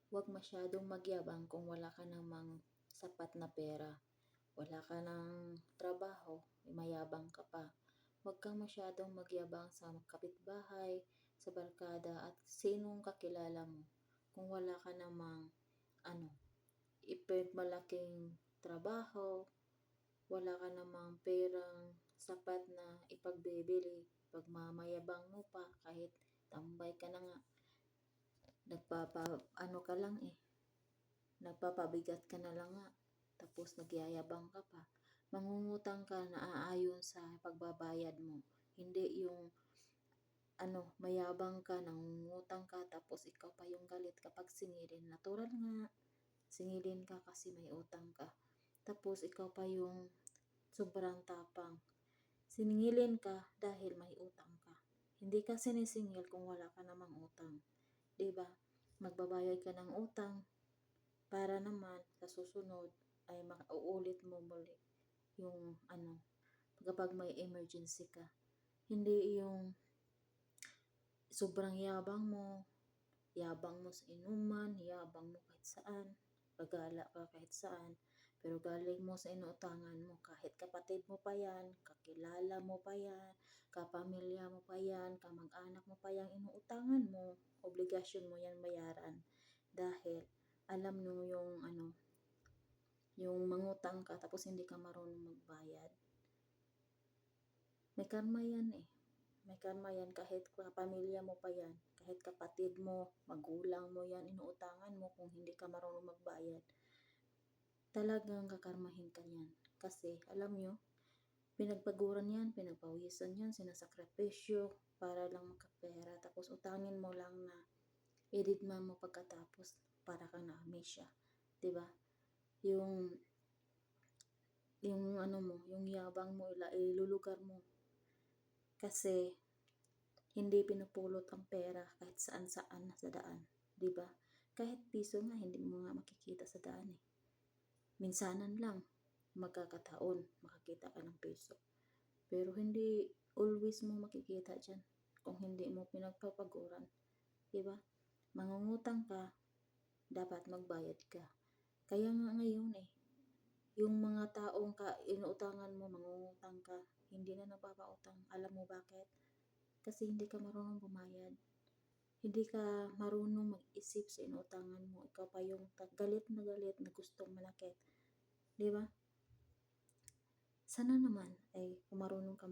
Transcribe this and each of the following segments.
huwag masyadong magyabang kung wala ka namang sapat na pera. Wala ka ng trabaho, mayabang ka pa. Huwag kang masyadong magyabang sa kapitbahay, sa barkada at sinong kakilala mo. Kung wala ka namang ano, malaking trabaho, wala ka namang perang sapat na ipagbibili, pagmamayabang mo pa kahit tambay ka na nga, ano ka lang nagpapabigat ka na lang nga, tapos nagyayabang ka pa. Mangungutang ka na aayon sa pagbabayad mo. Hindi yung mayabang ka, nangungutang ka, tapos ikaw pa yung galit kapag singilin. Natural nga, singilin ka kasi may utang ka. Tapos ikaw pa yung sobrang tapang. Siningilin ka dahil may utang ka. Hindi ka sinisingil kung wala ka namang utang. 'Di ba? Magbabayad ka ng utang para naman sa susunod ay mauulit mo muli yung kapag may emergency ka. Hindi yung sobrang yabang mo sa inuman, yabang mo kahit saan, pagala ka kahit saan, pero galing mo sa inuutangan mo, kahit kapatid mo pa yan, kakilala mo pa yan, kapamilya mo pa yan, kamag-anak mo pa yan, inuutangan mo, obligasyon mo yan bayaran. Dahil alam nyo yung mangutang ka tapos hindi ka marunong magbayad. May karma yan May karma yan kahit pamilya mo pa yan, kahit kapatid mo, magulang mo yan, inuutangan mo kung hindi ka marunong magbayad. Talagang kakarmahin ka yan. Kasi alam nyo, pinagpaguran yan, pinagpawisan yan, sinasakripisyo para lang makapera. Tapos utangin mo lang na ididman mo pagkatapos para kang na-amnesia. Diba? Yung yung yabang mo, ilulugar mo. Kasi hindi pinupulot ang pera kahit saan-saan sa daan, 'di ba? Kahit piso nga hindi mo nga makikita sa daan Minsanan lang magkakataon makakita ka ng piso. Pero hindi always mo makikita diyan kung hindi mo pinagpapaguran, 'di ba? Mangungutang ka, dapat magbayad ka. Kaya nga ngayon yung mga taong inuutangan mo, mangungutang ka, hindi na napapautang. Alam mo bakit? Kasi hindi ka marunong bumayad. Hindi ka marunong mag-isip sa inuutangan mo. Ikaw pa yung galit na gustong manakit. Di ba? Sana naman ay kung marunong ka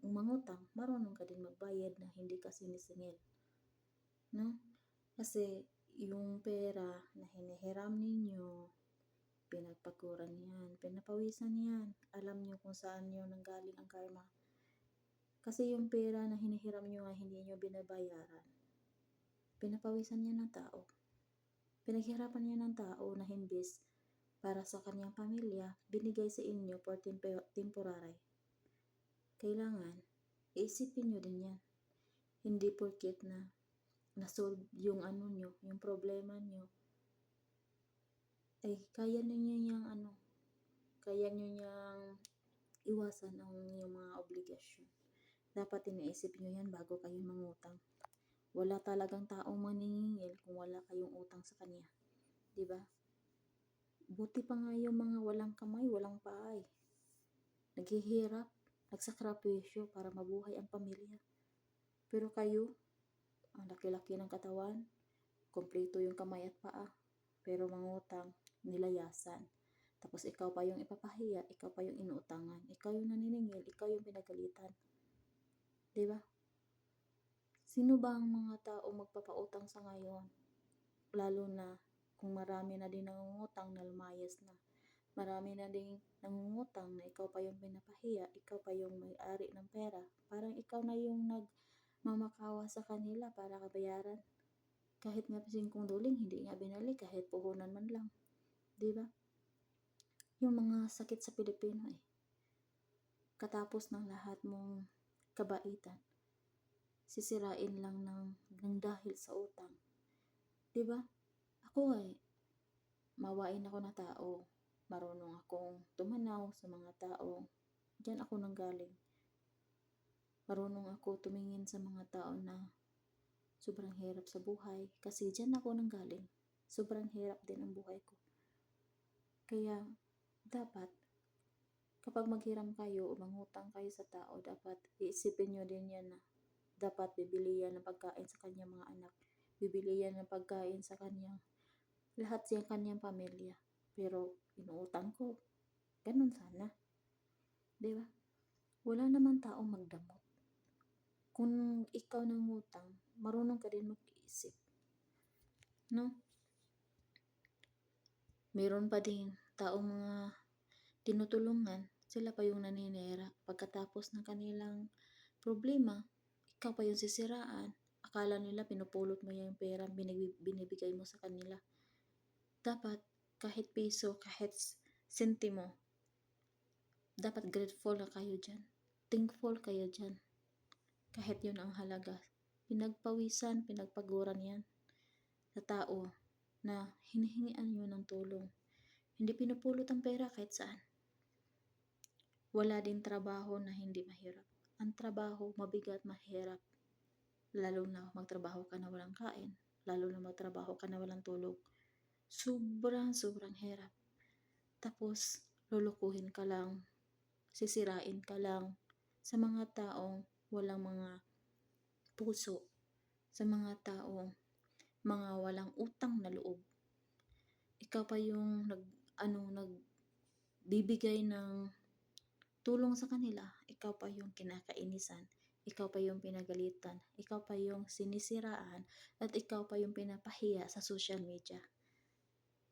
mangutang, marunong ka din magbayad na hindi ka sinisingil. No? Kasi yung pera na hinihiram ninyo, pinagpaguran yan, pinapawisan yan. Alam nyo kung saan nyo nanggaling ang karma. Kasi yung pera na hinihiram nyo nga hindi nyo binabayaran, pinapawisan niya ng tao. Pinaghirapan niya ng tao na himbis para sa kanyang pamilya, binigay sa inyo for temporary. Kailangan, iisipin nyo din yan. Hindi porket na nasolve yung nyo, yung problema nyo, ay kaya nyo niyang iwasan ang yung mga obligasyon. Dapat iniisip nyo yan bago kayo mangutang. Wala talagang taong maningingil kung wala kayong utang sa kanya. Diba? Buti pa nga yung mga walang kamay, walang paa naghihirap, nagsakripisyo para mabuhay ang pamilya. Pero kayo, ang laki-laki ng katawan, kompleto yung kamay at paa, pero mangutang, nilayasan. Tapos ikaw pa yung ipapahiya, ikaw pa yung inuutangan, ikaw yung naniningil, ikaw yung pinagalitan. Diba? Sino ba ang mga tao magpapautang sa ngayon? Lalo na kung marami na din nangungutang na lumayas na. Marami na din nangungutang na ikaw pa yung pinapahiya, ikaw pa yung may-ari ng pera. Parang ikaw na yung nagmamakawa sa kanila para kabayaran. Kahit nga 5 duling, hindi nga binalik, kahit puhunan man lang. Diba? Yung mga sakit sa Pilipino katapos ng lahat mong kabaitan, sisirain lang ng dahil sa utang. Diba? Ako mawain ako na tao. Marunong akong tumanaw sa mga tao. Diyan ako nanggaling. Marunong ako tumingin sa mga tao na sobrang hirap sa buhay kasi diyan ako nanggaling. Sobrang hirap din ang buhay ko. Kaya, dapat, kapag maghiram kayo o mangutang kayo sa tao, dapat iisipin nyo din yan na dapat bibili yan ng pagkain sa kanyang mga anak. Bibili yan ng pagkain sa kanyang, lahat sa kanyang pamilya. Pero, inuutang ko. Ganun sana. Di ba? Wala naman taong magdamot. Kung ikaw nangutang, marunong ka din mag-iisip. No? Meron pa din taong mga tinutulungan, sila pa yung naninira. Pagkatapos ng kanilang problema, ikaw pa yung sisiraan. Akala nila pinupulot mo yung pera, binibigay mo sa kanila. Dapat, kahit piso, kahit sentimo, dapat grateful na kayo dyan. Thankful kayo dyan. Kahit yun ang halaga. Pinagpawisan, pinagpaguran yan sa tao na hinihingian nyo ng tulong. Hindi pinupulot ang pera kahit saan. Wala din trabaho na hindi mahirap. Ang trabaho, mabigat, mahirap. Lalo na magtrabaho ka na walang kain. Lalo na magtrabaho ka na walang tulog. Sobrang hirap. Tapos, lulukuhin ka lang. Sisirain ka lang sa mga taong walang mga puso. Sa mga taong mga walang utang na loob. Ikaw pa yung nagbibigay ng tulong sa kanila, ikaw pa yung kinakainisan, ikaw pa yung pinagalitan, ikaw pa yung sinisiraan, at ikaw pa yung pinapahiya sa social media.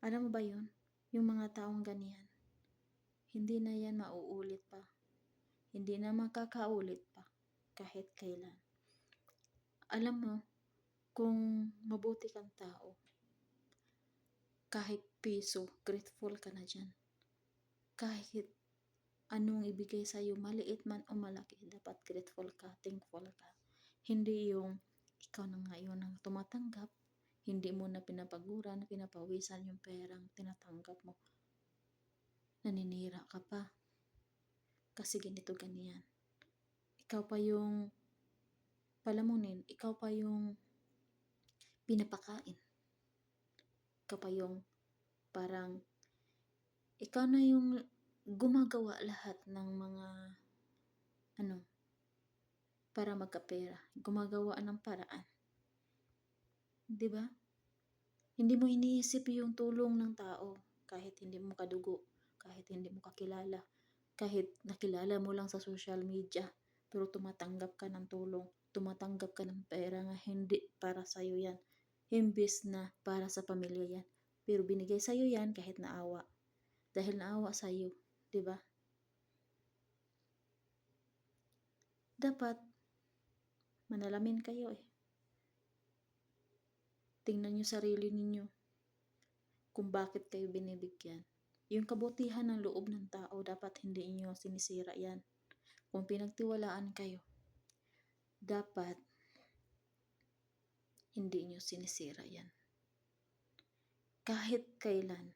Alam mo ba yun? Yung mga taong ganyan, hindi na yan mauulit pa. Hindi na makakaulit pa kahit kailan. Alam mo, kung mabuti kang tao, kahit piso, grateful ka na dyan. Kahit anong ibigay sa'yo, maliit man o malaki, dapat grateful ka, thankful ka. Hindi yung ikaw na ngayon ang tumatanggap, hindi mo na pinapaguran, pinapawisan yung perang tinatanggap mo. Naninira ka pa. Kasi ganito, ganyan. Ikaw pa yung palamunin, ikaw pa yung pinapakain. Ikaw pa yung parang, ikaw na yung gumagawa lahat ng mga para magkapera. Gumagawa ng paraan. 'Di ba? Hindi mo iniisip yung tulong ng tao kahit hindi mo kadugo, kahit hindi mo kakilala, kahit nakilala mo lang sa social media, pero tumatanggap ka ng tulong, tumatanggap ka ng pera nga hindi para sa'yo yan. Imbis na para sa pamilya yan. Pero binigay sa'yo yan kahit naawa. Dahil naawa sa'yo, 'di ba? Dapat manalamin kayo eh. Tingnan nyo sarili ninyo kung bakit kayo binibigyan. Yung kabutihan ng loob ng tao, dapat hindi nyo sinisira yan. Kung pinagtiwalaan kayo, dapat hindi nyo sinisira yan. Kahit kailan,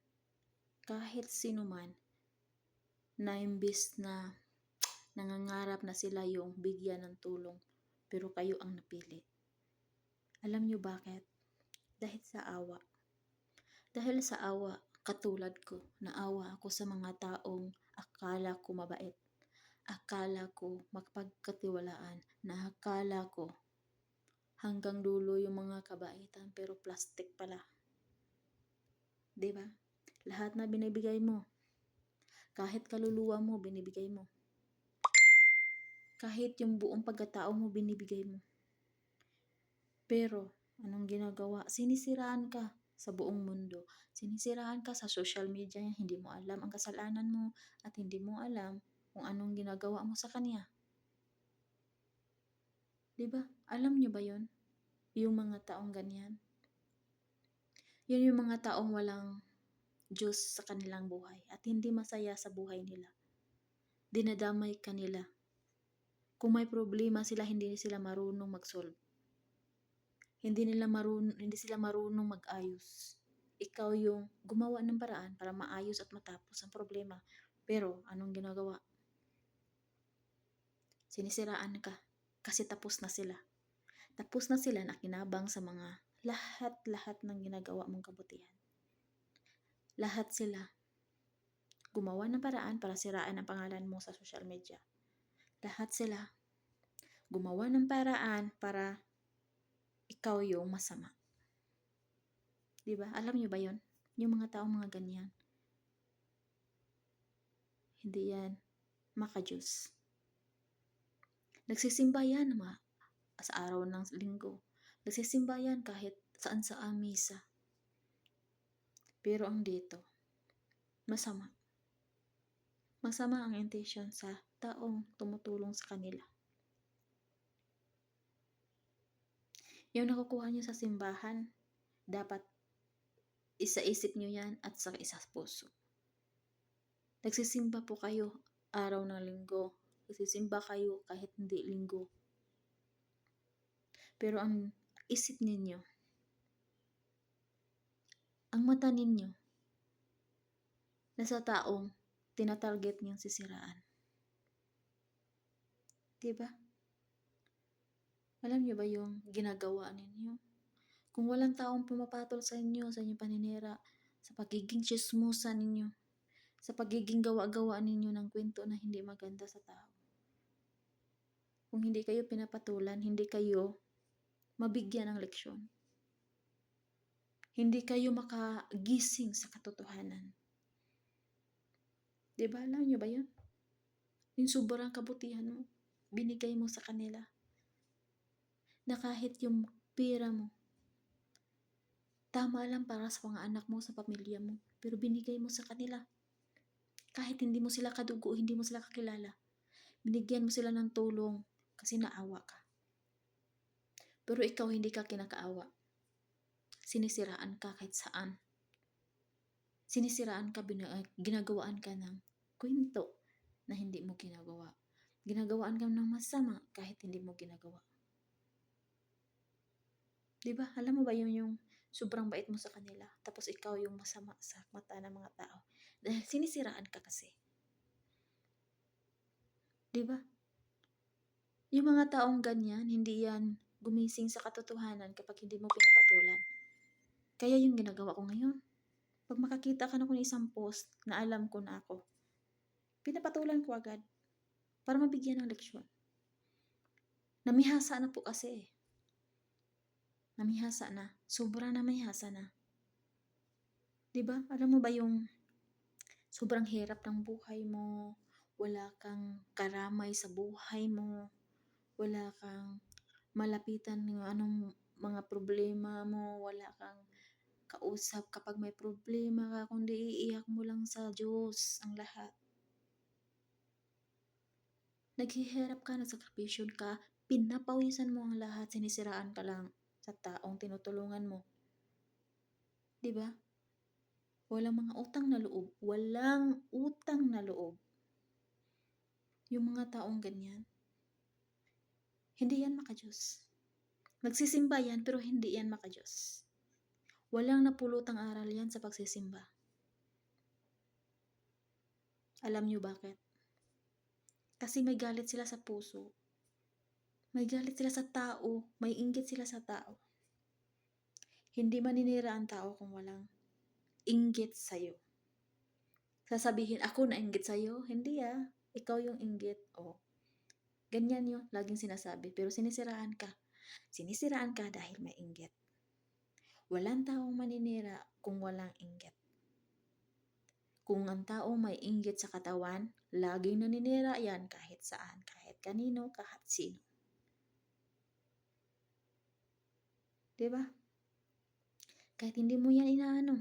kahit sino man, na imbis na nangangarap na sila yung bigyan ng tulong, pero kayo ang napili. Alam nyo bakit? Dahil sa awa. Dahil sa awa, katulad ko, naawa ako sa mga taong akala ko mabait. Akala ko mapagkatiwalaan, na akala ko hanggang dulo yung mga kabaitan, pero plastic pala. 'Di ba? Lahat na binibigay mo, kahit kaluluwa mo, binibigay mo. Kahit yung buong pagkatao mo, binibigay mo. Pero, anong ginagawa? Sinisiraan ka sa buong mundo. Sinisiraan ka sa social media, hindi mo alam ang kasalanan mo at hindi mo alam kung anong ginagawa mo sa kanya. 'Di ba? Alam nyo ba 'yon? Yung mga taong ganyan. Yun yung mga taong walang Diyos sa kanilang buhay at hindi masaya sa buhay nila. Dinadamay ka nila. Kung may problema sila, hindi sila marunong mag-solve. Hindi sila marunong mag-ayos. Ikaw yung gumawa ng paraan para maayos at matapos ang problema. Pero, anong ginagawa? Sinisiraan ka kasi tapos na sila. Tapos na sila nakinabang sa mga lahat-lahat ng ginagawa mong kabutihan. Lahat sila gumawa ng paraan para sirain ang pangalan mo sa social media. Lahat sila gumawa ng paraan para ikaw yung masama. Diba? Alam nyo ba yon? Yung mga taong mga ganyan. Hindi yan maka-Diyos. Nagsisimba yan sa araw ng linggo. Nagsisimba yan kahit saan misa. Pero ang dito, masama. Masama ang intention sa taong tumutulong sa kanila. Yung nakukuha nyo sa simbahan, dapat isaisip nyo yan at saka isa sa puso. Nagsisimba po kayo araw ng linggo. Nagsisimba kayo kahit hindi linggo. Pero ang isip ninyo, ang mata ninyo, nasa taong tinatarget niyong sisiraan. Diba? Alam niyo ba yung ginagawa ninyo? Kung walang taong pumapatol sa inyong paninira, sa pagiging chismosa ninyo, sa pagiging gawa-gawa ninyo ng kwento na hindi maganda sa tao. Kung hindi kayo pinapatulan, hindi kayo mabigyan ng leksyon. Hindi kayo makagising sa katotohanan. Diba? Alam nyo ba yun? Yung sobrang kabutihan mo, binigay mo sa kanila. Na kahit yung pera mo, tama lang para sa mga anak mo, sa pamilya mo, pero binigay mo sa kanila. Kahit hindi mo sila kadugo, hindi mo sila kakilala, binigyan mo sila ng tulong kasi naawa ka. Pero ikaw hindi ka kinakaawa. Sinisiraan ka kahit saan. Sinisiraan ka, ginagawaan ka ng kwento na hindi mo ginagawa. Ginagawaan ka ng masama kahit hindi mo ginagawa. Diba? Alam mo ba yung sobrang bait mo sa kanila, tapos ikaw yung masama sa mata ng mga tao. Dahil sinisiraan ka kasi. Diba? Yung mga taong ganyan, hindi yan gumising sa katotohanan kapag hindi mo pinapatulan. Kaya yung ginagawa ko ngayon, pag makakita ka na ko ng isang post na alam ko na ako, pinapatulan ko agad para mabigyan ng leksyon. Namihasa na po kasi. Namihasa na. Sobrang namihasa na. Diba? Alam mo ba yung sobrang hirap ng buhay mo, wala kang karamay sa buhay mo, wala kang malapitan ng anong mga problema mo, wala kang kausap kapag may problema ka, kundi iiyak mo lang sa Diyos ang lahat. Naghihirap ka, nagsakripisyon ka, pinapawisan mo ang lahat, sinisiraan ka lang sa taong tinutulungan mo. Diba? Walang mga utang na loob. Walang utang na loob. Yung mga taong ganyan, hindi yan maka-Diyos. Nagsisimba yan, pero hindi yan maka-Diyos. Walang napulutang aral yan sa pagsisimba. Alam nyo bakit? Kasi may galit sila sa puso. May galit sila sa tao. May inggit sila sa tao. Hindi maninira ang tao kung walang inggit sa'yo. Sasabihin, ako na inggit sa'yo? Hindi ikaw yung inggit. Ganyan yun, laging sinasabi. Pero sinisiraan ka. Sinisiraan ka dahil may inggit. Walang taong maninira kung walang inggit. Kung ang tao may inggit sa katawan, laging naninira yan kahit saan, kahit kanino, kahit sino. Diba? Kahit hindi mo yan inaano,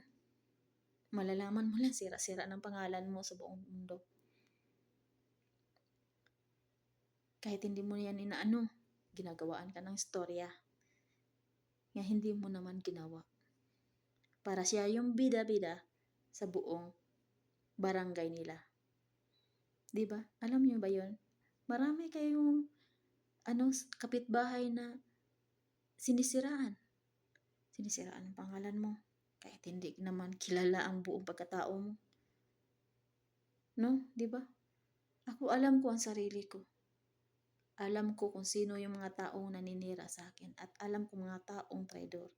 malalaman mo lang sira-sira ng pangalan mo sa buong mundo. Kahit hindi mo yan inaano, ginagawaan ka ng istorya nga hindi mo naman ginawa. Para siya yung bida-bida sa buong barangay nila. Diba? Alam niyo ba yun? Marami kayong kapitbahay na sinisiraan. Sinisiraan ang pangalan mo. Kahit hindi naman kilala ang buong pagkatao mo. No? Diba? Ako alam ko ang sarili ko. Alam ko kung sino yung mga taong naninira sa akin. At alam ko mga taong traidor.